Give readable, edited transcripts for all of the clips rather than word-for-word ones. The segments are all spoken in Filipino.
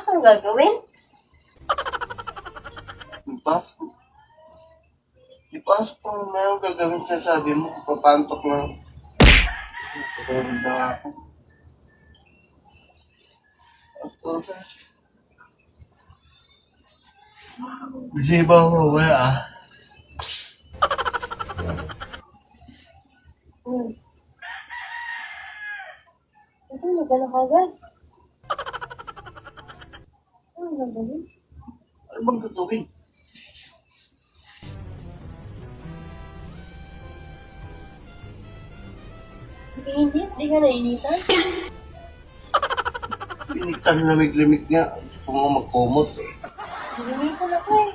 kang gagawin? Ipasok. Ipasok ko na yung gagawin sa sabi mo. Papantok na. Pagkaroon na ako. Pastor ka. Busy ba ako? Wala ah. Ito, nagano ka agad. Ano gagawin? Ano bang gagawin? Init, di ka nainitan? Pinitan lamig-lamig nga. Gusto mo magkomot eh. Nainitan ako eh.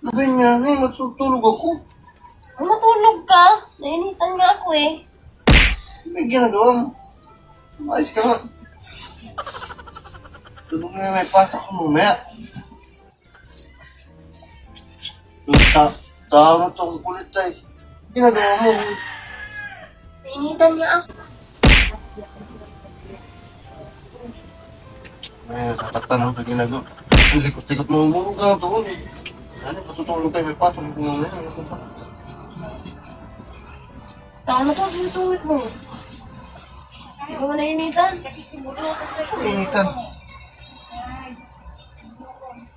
Ano ba yan? Matutulog ako. Matulog ka? Nainitan nga ako eh. May ginagawa mo. Ayos ka nga. Tulog nga may pasok ka mamaya. Tao na itong kulit ay. Ginagawa mo. Nainitan nga ako. Ay, natatanong sa ginagawa. Ang likot-likot mo. Murong ka na doon eh. Ano, patutulog tayo may pasok. Mamaya, ano ba? Tama ko, sinutungit mo. Hindi ko nainitan. Initan.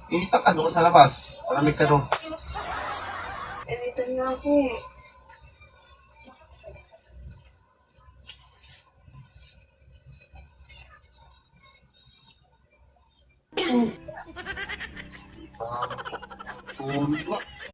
Initan ka doon sa labas. Malamig ka doon. Nainitan nga ako eh.